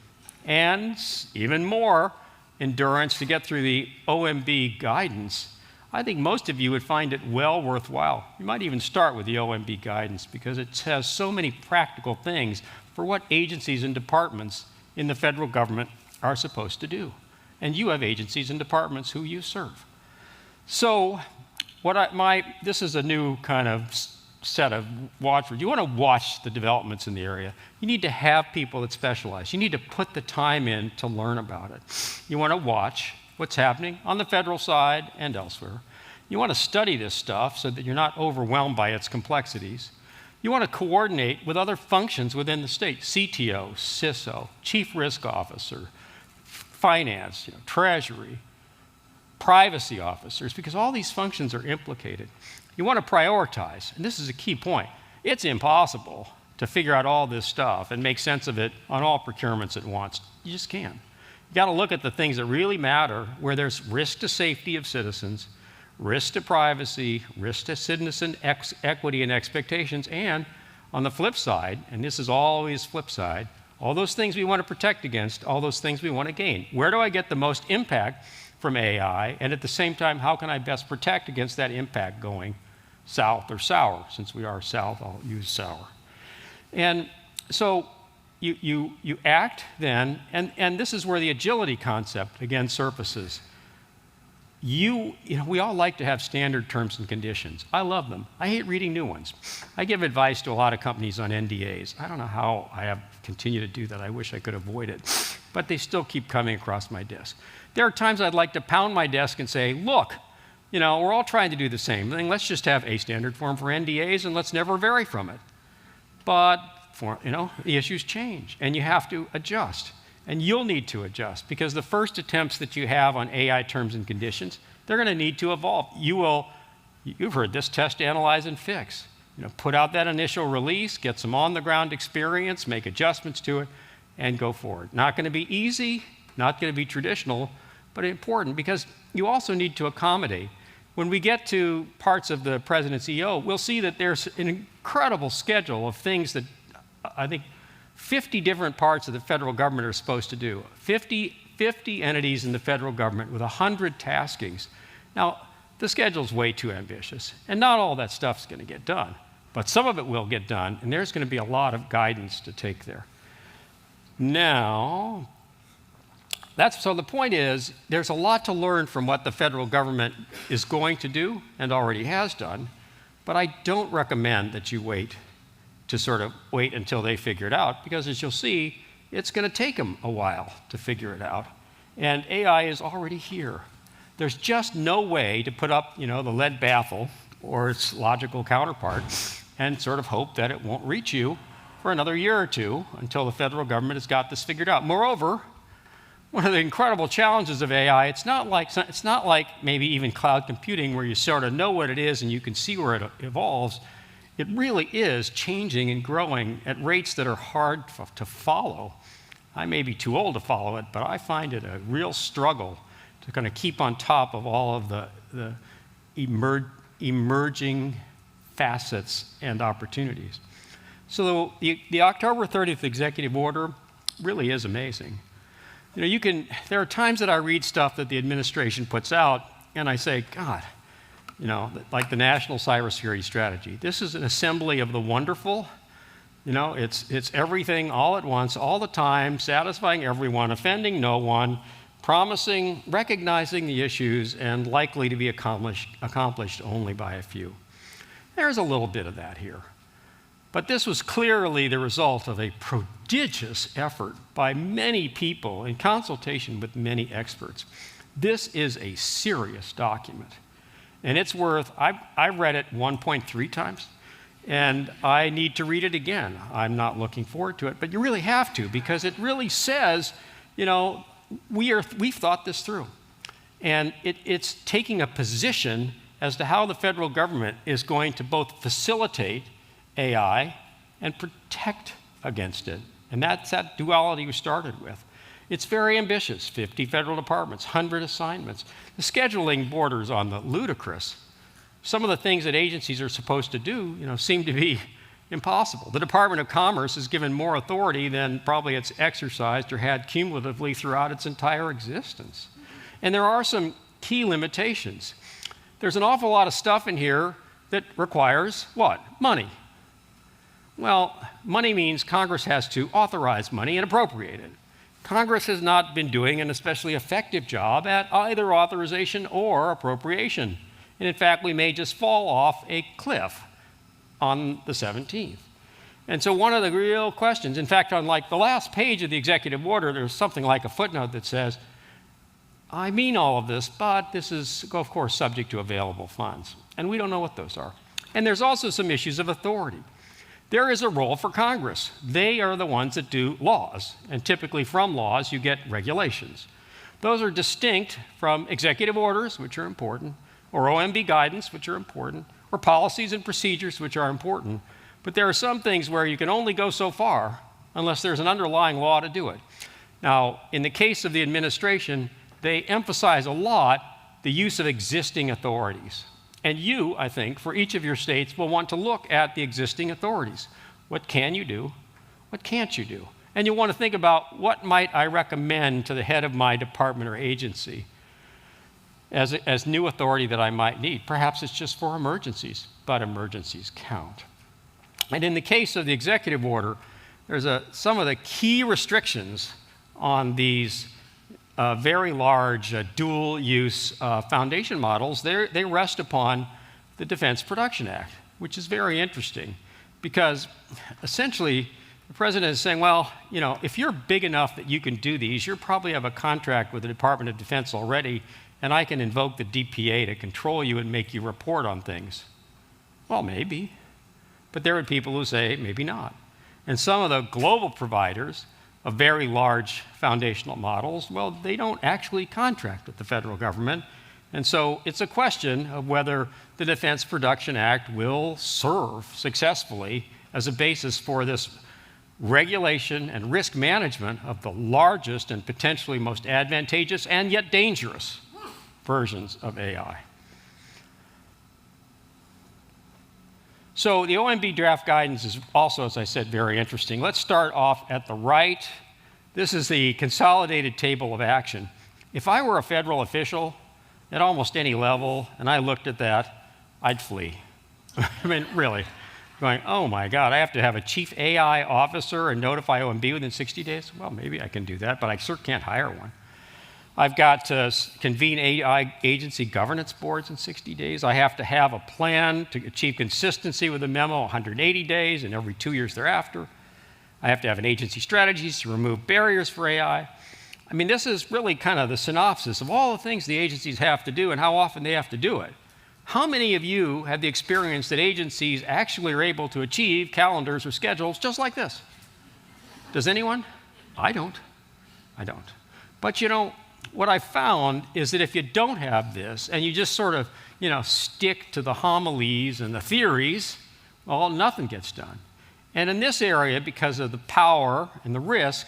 [SPEAKER 1] and even more endurance to get through the OMB guidance, I think most of you would find it well worthwhile. You might even start with the OMB guidance because it has so many practical things for what agencies and departments in the federal government are supposed to do. And you have agencies and departments who you serve. So this is a new kind of set of watchwords. You want to watch the developments in the area. You need to have people that specialize. You need to put the time in to learn about it. You want to watch what's happening on the federal side and elsewhere. You want to study this stuff so that you're not overwhelmed by its complexities. You want to coordinate with other functions within the state, CTO, CISO, Chief Risk Officer, Finance, Treasury, privacy officers, because all these functions are implicated. You want to prioritize, and this is a key point. It's impossible to figure out all this stuff and make sense of it on all procurements at once. You just can't. You got to look at the things that really matter, where there's risk to safety of citizens, risk to privacy, risk to citizen equity and expectations, and on the flip side, and this is always flip side, all those things we want to protect against, all those things we want to gain. Where do I get the most impact from AI? And at the same time, how can I best protect against that impact going south or sour? Since we are south, I'll use sour. And so you act then, and this is where the agility concept again surfaces. We all like to have standard terms and conditions. I love them. I hate reading new ones. I give advice to a lot of companies on NDAs. I don't know how I have continued to do that. I wish I could avoid it. But they still keep coming across my desk. There are times I'd like to pound my desk and say, look, we're all trying to do the same thing. Let's just have a standard form for NDAs and let's never vary from it. But the issues change and you have to adjust. And you'll need to adjust because the first attempts that you have on AI terms and conditions, they're going to need to evolve. You will You've heard this: test, analyze, and fix. Put out that initial release, get some on-the-ground experience, make adjustments to it, and go forward. Not going to be easy, not going to be traditional, but important, because you also need to accommodate. When we get to parts of the President's EO, we'll see that there's an incredible schedule of things that I think 50 different parts of the federal government are supposed to do. 50 entities in the federal government with 100 taskings. Now, the schedule's way too ambitious, and not all that stuff's going to get done. But some of it will get done, and there's going to be a lot of guidance to take there. Now, so the point is, there's a lot to learn from what the federal government is going to do and already has done, but I don't recommend that you wait until they figure it out, because as you'll see, it's going to take them a while to figure it out. And AI is already here. There's just no way to put up, the lead baffle or its logical counterpart and sort of hope that it won't reach you for another year or two until the federal government has got this figured out. Moreover, one of the incredible challenges of AI, it's not like maybe even cloud computing where you sort of know what it is and you can see where it evolves. It really is changing and growing at rates that are hard to follow. I may be too old to follow it, but I find it a real struggle to kind of keep on top of all of the emerging facets and opportunities. So the October 30th executive order really is amazing. There are times that I read stuff that the administration puts out, and I say, God, like the National Cybersecurity Strategy. This is an assembly of the wonderful. It's everything all at once, all the time, satisfying everyone, offending no one, promising, recognizing the issues, and likely to be accomplished only by a few. There's a little bit of that here. But this was clearly the result of a prodigious effort by many people in consultation with many experts. This is a serious document. And it's worth, I read it 1.3 times, and I need to read it again. I'm not looking forward to it, but you really have to, because it really says, we've thought this through. And it's taking a position as to how the federal government is going to both facilitate AI and protect against it. And that's that duality we started with. It's very ambitious, 50 federal departments, 100 assignments. The scheduling borders on the ludicrous. Some of the things that agencies are supposed to do, seem to be impossible. The Department of Commerce is given more authority than probably it's exercised or had cumulatively throughout its entire existence. And there are some key limitations. There's an awful lot of stuff in here that requires what? Money. Well, money means Congress has to authorize money and appropriate it. Congress has not been doing an especially effective job at either authorization or appropriation. And in fact, we may just fall off a cliff on the 17th. And so one of the real questions, in fact, on like the last page of the executive order, there's something like a footnote that says, I mean all of this, but this is, of course, subject to available funds. And we don't know what those are. And there's also some issues of authority. There is a role for Congress. They are the ones that do laws, and typically from laws you get regulations. Those are distinct from executive orders, which are important, or OMB guidance, which are important, or policies and procedures, which are important. But there are some things where you can only go so far unless there's an underlying law to do it. Now, in the case of the administration, they emphasize a lot the use of existing authorities. And you, I think, for each of your states will want to look at the existing authorities. What can you do? What can't you do? And you'll want to think about what might I recommend to the head of my department or agency as new authority that I might need. Perhaps it's just for emergencies, but emergencies count. And in the case of the executive order, there's some of the key restrictions on these very large dual-use foundation models. They rest upon the Defense Production Act, which is very interesting because essentially the president is saying, well, if you're big enough that you can do these, you probably have a contract with the Department of Defense already, and I can invoke the DPA to control you and make you report on things. Well, maybe. But there are people who say maybe not. And some of the global providers of very large foundational models, well, they don't actually contract with the federal government, And so it's a question of whether the Defense Production Act will serve successfully as a basis for this regulation and risk management of the largest and potentially most advantageous and yet dangerous versions of AI. So the OMB draft guidance is also, as I said, very interesting. Let's start off at the right. This is the consolidated table of action. If I were a federal official at almost any level and I looked at that, I'd flee. I mean, really. Going, oh my God, I have to have a chief AI officer and notify OMB within 60 days? Well, maybe I can do that, but I certainly can't hire one. I've got to convene AI agency governance boards in 60 days. I have to have a plan to achieve consistency with the memo 180 days and every 2 years thereafter. I have to have an agency strategy to remove barriers for AI. I mean, this is really kind of the synopsis of all the things the agencies have to do and how often they have to do it. How many of you have the experience that agencies actually are able to achieve calendars or schedules just like this? Does anyone? I don't. But you know, what I found is that if you don't have this and you just sort of, stick to the homilies and the theories, well, nothing gets done. And in this area, because of the power and the risk,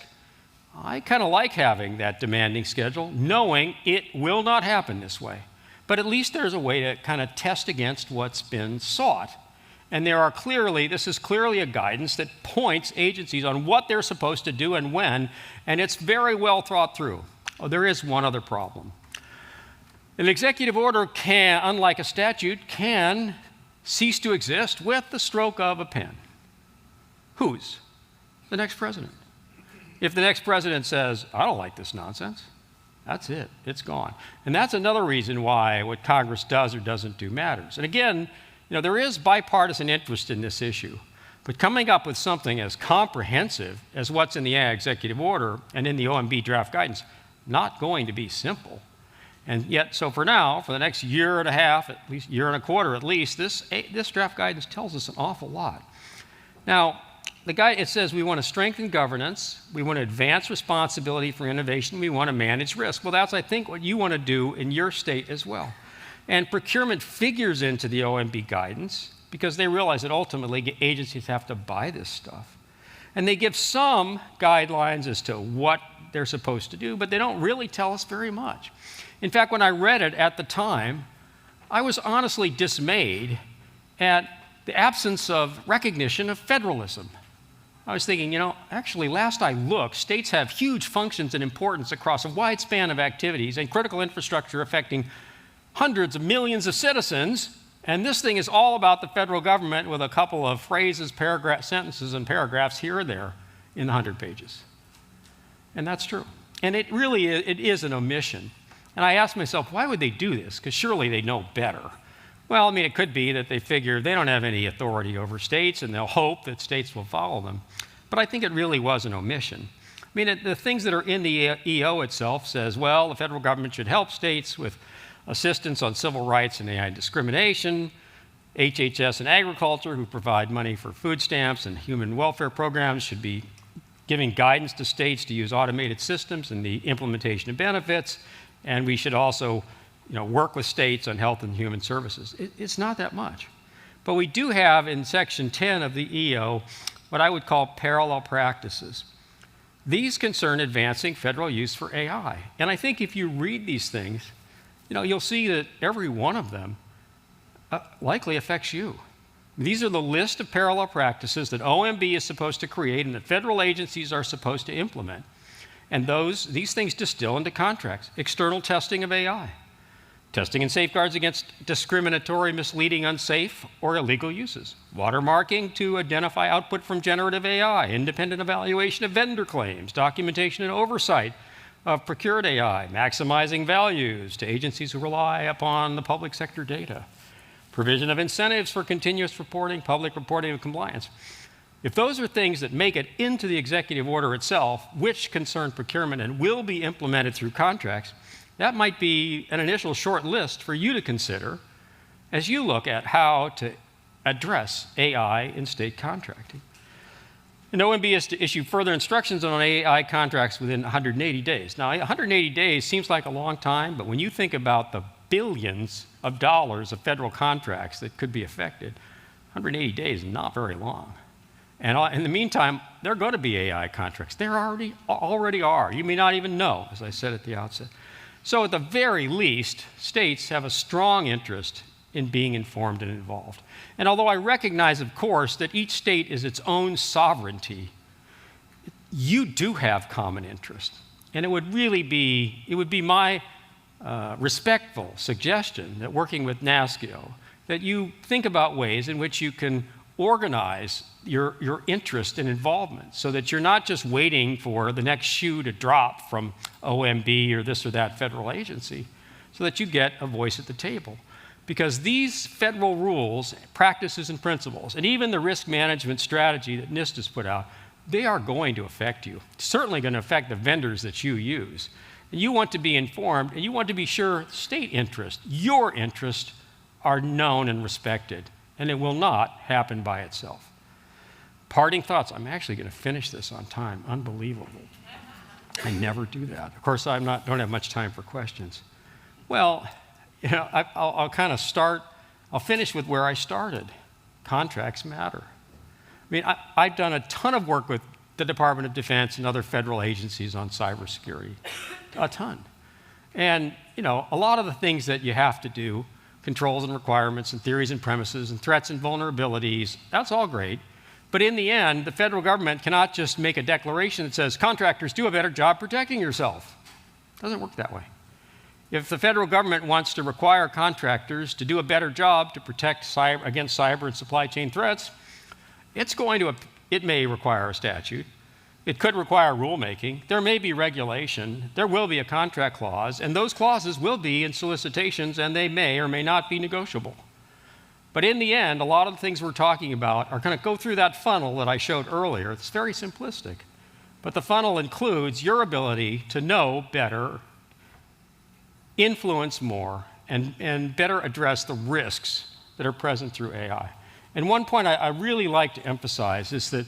[SPEAKER 1] I kind of like having that demanding schedule, knowing it will not happen this way. But at least there's a way to kind of test against what's been sought. And this is clearly a guidance that points agencies on what they're supposed to do and when, and it's very well thought through. Oh, there is one other problem. An executive order can, unlike a statute, can cease to exist with the stroke of a pen. Whose? The next president. If the next president says, I don't like this nonsense, that's it. It's gone. And that's another reason why what Congress does or doesn't do matters. And again, there is bipartisan interest in this issue. But coming up with something as comprehensive as what's in the executive order and in the OMB draft guidance, not going to be simple. And yet, so for now, for the next year and a half, at least year and a quarter at least, this draft guidance tells us an awful lot. Now, it says we want to strengthen governance, we want to advance responsibility for innovation, we want to manage risk. Well, that's, I think, what you want to do in your state as well. And procurement figures into the OMB guidance because they realize that ultimately agencies have to buy this stuff. And they give some guidelines as to what they're supposed to do, but they don't really tell us very much. In fact, when I read it at the time, I was honestly dismayed at the absence of recognition of federalism. I was thinking, actually, last I looked, states have huge functions and importance across a wide span of activities and critical infrastructure affecting hundreds of millions of citizens, and this thing is all about the federal government with a couple of phrases, sentences, and paragraphs here or there in the 100 pages. And that's true. And it is an omission. And I asked myself, why would they do this? Because surely they know better. Well, it could be that they figure they don't have any authority over states and they'll hope that states will follow them. But I think it really was an omission. The things that are in the EO itself says, well, the federal government should help states with assistance on civil rights and AI discrimination, HHS and agriculture, who provide money for food stamps and human welfare programs, should be giving guidance to states to use automated systems in the implementation of benefits, and we should also work with states on health and human services. It's not that much. But we do have in Section 10 of the EO what I would call parallel practices. These concern advancing federal use for AI. And I think if you read these things, you'll see that every one of them likely affects you. These are the list of parallel practices that OMB is supposed to create and that federal agencies are supposed to implement. And these things distill into contracts. External testing of AI. Testing and safeguards against discriminatory, misleading, unsafe, or illegal uses. Watermarking to identify output from generative AI. Independent evaluation of vendor claims. Documentation and oversight of procured AI. Maximizing values to agencies who rely upon the public sector data. Provision of incentives for continuous reporting, public reporting of compliance. If those are things that make it into the executive order itself, which concern procurement and will be implemented through contracts, that might be an initial short list for you to consider as you look at how to address AI in state contracting. And OMB is to issue further instructions on AI contracts within 180 days. Now, 180 days seems like a long time, but when you think about the billions of dollars of federal contracts that could be affected. 180 days is not very long. And in the meantime, there are going to be AI contracts. There already are. You may not even know, as I said at the outset. So at the very least, states have a strong interest in being informed and involved. And although I recognize, of course, that each state is its own sovereignty, you do have common interest. And it would be my respectful suggestion that working with NASCIO, that you think about ways in which you can organize your interest and involvement so that you're not just waiting for the next shoe to drop from OMB or this or that federal agency, so that you get a voice at the table. Because these federal rules, practices, and principles, and even the risk management strategy that NIST has put out, they are going to affect you. It's certainly going to affect the vendors that you use. And you want to be informed, and you want to be sure state interest, your interest, are known and respected. And it will not happen by itself. Parting thoughts. I'm actually going to finish this on time. Unbelievable. I never do that. Of course, don't have much time for questions. Well, I'll kind of I'll finish with where I started. Contracts matter. I mean, I've done a ton of work with the Department of Defense and other federal agencies on cybersecurity. A ton. And, a lot of the things that you have to do, controls and requirements and theories and premises and threats and vulnerabilities, that's all great. But in the end, the federal government cannot just make a declaration that says, contractors, do a better job protecting yourself. It doesn't work that way. If the federal government wants to require contractors to do a better job to protect against cyber and supply chain threats, it may require a statute. It could require rulemaking. There may be regulation. There will be a contract clause, and those clauses will be in solicitations, and they may or may not be negotiable. But in the end, a lot of the things we're talking about are going to go through that funnel that I showed earlier. It's very simplistic. But the funnel includes your ability to know better, influence more, and better address the risks that are present through AI. And one point I really like to emphasize is that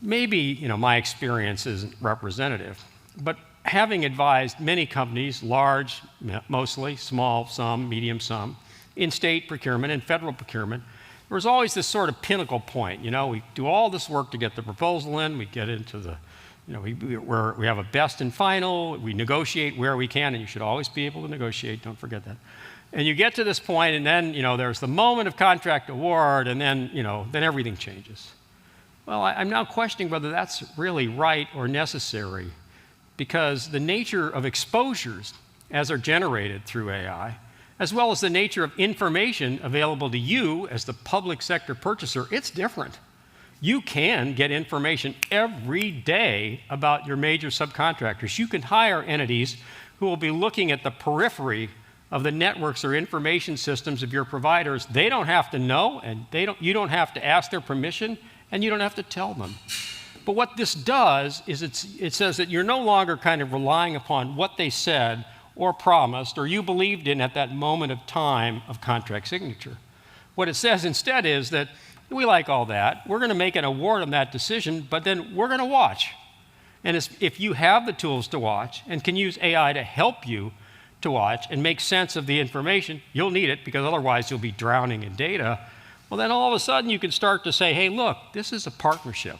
[SPEAKER 1] maybe my experience isn't representative, but having advised many companies, large mostly, small some, medium some, in state procurement and federal procurement, there was always this sort of pinnacle point. We do all this work to get the proposal in, we get into the, we have a best and final, we negotiate where we can, and you should always be able to negotiate, don't forget that. And you get to this point, and then there's the moment of contract award, and then then everything changes. Well, I'm now questioning whether that's really right or necessary, because the nature of exposures as are generated through AI, as well as the nature of information available to you as the public sector purchaser, it's different. You can get information every day about your major subcontractors. You can hire entities who will be looking at the periphery of the networks or information systems of your providers. They don't have to know, and you don't have to ask their permission, and you don't have to tell them. But what this does is it says that you're no longer kind of relying upon what they said or promised or you believed in at that moment of time of contract signature. What it says instead is that we like all that. We're going to make an award on that decision, but then we're going to watch. And if you have the tools to watch and can use AI to help you to watch and make sense of the information, you'll need it because otherwise you'll be drowning in data. Well, then all of a sudden you can start to say, hey, look, this is a partnership.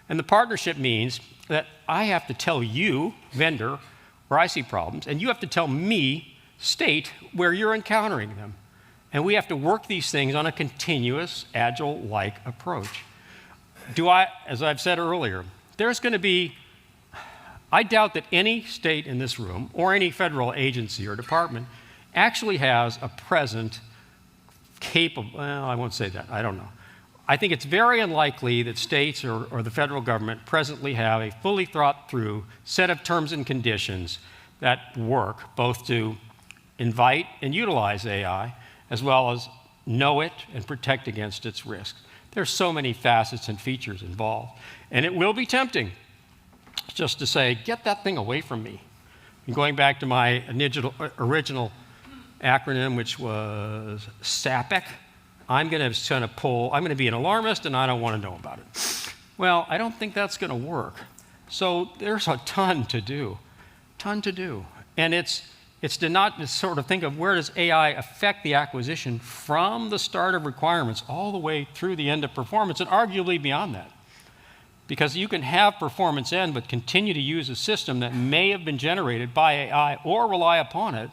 [SPEAKER 1] And the partnership means that I have to tell you, vendor, where I see problems, and you have to tell me, state, where you're encountering them. And we have to work these things on a continuous, agile-like approach. As I've said earlier, there's going to be, I doubt that any state in this room or any federal agency or department actually has a present well, I won't say that, I don't know. I think it's very unlikely that states or the federal government presently have a fully thought through set of terms and conditions that work both to invite and utilize AI, as well as know it and protect against its risks. There's so many facets and features involved. And it will be tempting just to say, get that thing away from me. And going back to my original acronym, which was SAPEC, I'm going to be an alarmist and I don't want to know about it. Well, I don't think that's going to work. So there's a ton to do. And it's It's to not sort of think of where does AI affect the acquisition from the start of requirements all the way through the end of performance, and arguably beyond that. Because you can have performance end, but continue to use a system that may have been generated by AI or rely upon it,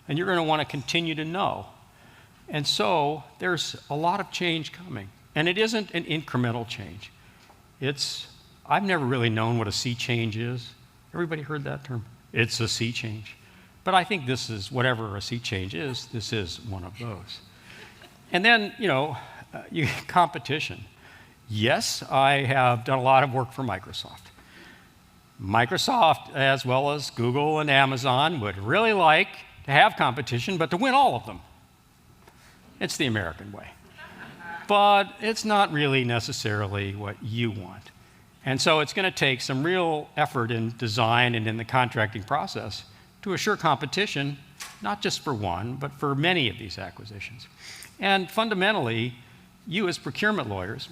[SPEAKER 1] and you're going to want to continue to know. And so there's a lot of change coming. And it isn't an incremental change. I've never really known what a sea change is. Everybody heard that term? It's a sea change. But I think this is, whatever a sea change is, this is one of those. And then, competition. Yes, I have done a lot of work for Microsoft. Microsoft, as well as Google and Amazon, would really like to have competition, but to win all of them. It's the American way. But it's not really necessarily what you want. And so it's going to take some real effort in design and in the contracting process to assure competition, not just for one, but for many of these acquisitions. And fundamentally, you as procurement lawyers,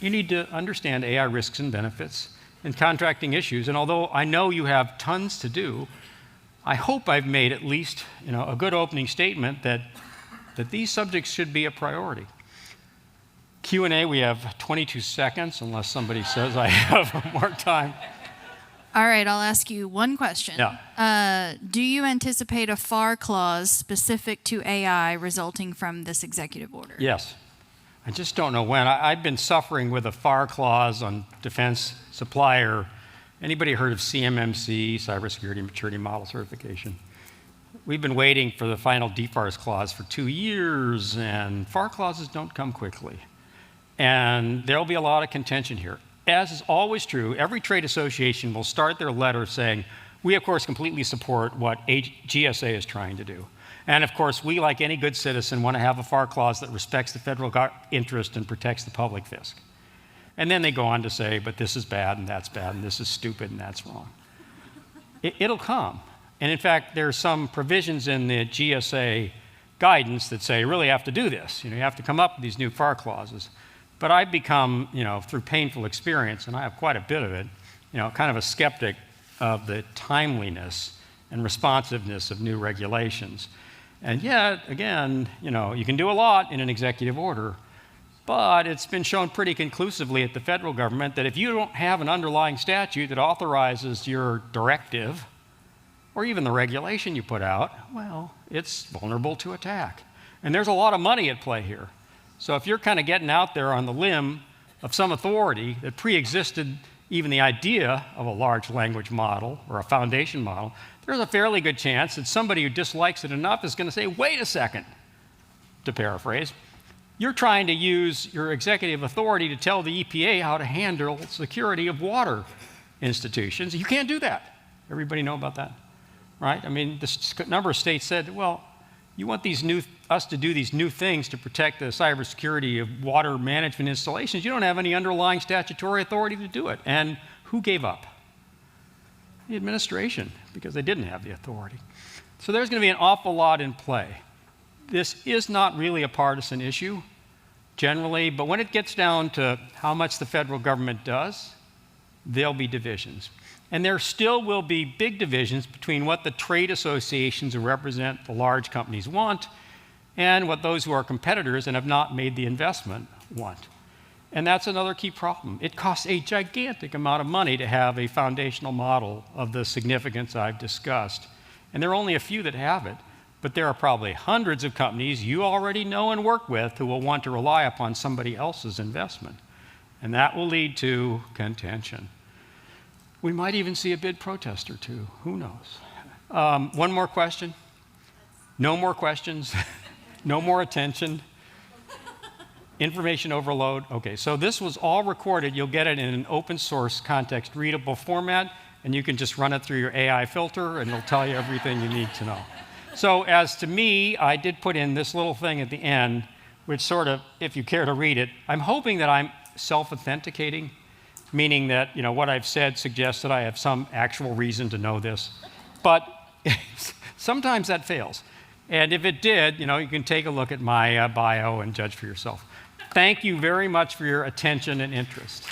[SPEAKER 1] you need to understand AI risks and benefits and contracting issues. And although I know you have tons to do, I hope I've made at least a good opening statement that these subjects should be a priority. Q&A, we have 22 seconds, unless somebody says I have more time.
[SPEAKER 2] All right, I'll ask you one question.
[SPEAKER 1] Yeah.
[SPEAKER 2] Do you anticipate a FAR clause specific to AI resulting from this executive order?
[SPEAKER 1] Yes. I just don't know when. I've been suffering with a FAR clause on defense supplier. Anybody heard of CMMC, Cybersecurity Maturity Model Certification? We've been waiting for the final DFARS clause for 2 years, and FAR clauses don't come quickly. And there'll be a lot of contention here. As is always true, every trade association will start their letter saying, we, of course, completely support what GSA is trying to do. And, of course, we, like any good citizen, want to have a FAR clause that respects the federal interest and protects the public fisc. And then they go on to say, but this is bad, and this is stupid, and that's wrong. It'll come. And, in fact, there's some provisions in the GSA guidance that say you really have to do this. You have to come up with these new FAR clauses. But I've become, through painful experience, and I have quite a bit of it, kind of a skeptic of the timeliness and responsiveness of new regulations. And yet, again, you can do a lot in an executive order, but it's been shown pretty conclusively at the federal government that if you don't have an underlying statute that authorizes your directive, or even the regulation you put out, well, it's vulnerable to attack. And there's a lot of money at play here. So if you're kind of getting out there on the limb of some authority that pre-existed even the idea of a large language model or a foundation model, there's a fairly good chance that somebody who dislikes it enough is going to say, wait a second, to paraphrase, you're trying to use your executive authority to tell the EPA how to handle security of water institutions. You can't do that. Everybody know about that, right? I mean, this number of states said, well, you want us to do these new things to protect the cybersecurity of water management installations. You don't have any underlying statutory authority to do it. And who gave up? The administration, because they didn't have the authority. So there's going to be an awful lot in play. This is not really a partisan issue, generally, but when it gets down to how much the federal government does, there'll be divisions. And there still will be big divisions between what the trade associations who represent the large companies want and what those who are competitors and have not made the investment want. And that's another key problem. It costs a gigantic amount of money to have a foundational model of the significance I've discussed. And there are only a few that have it, but there are probably hundreds of companies you already know and work with who will want to rely upon somebody else's investment. And that will lead to contention. We might even see a bid protest or two. Who knows? One more question? No more questions? No more attention? Information overload? Okay, so this was all recorded. You'll get it in an open source context readable format, and you can just run it through your AI filter, and it'll tell you everything you need to know. So as to me, I did put in this little thing at the end, which sort of, if you care to read it, I'm hoping that I'm self-authenticating, meaning that what I've said suggests that I have some actual reason to know this. But sometimes that fails. And if it did, you can take a look at my bio and judge for yourself. Thank you very much for your attention and interest.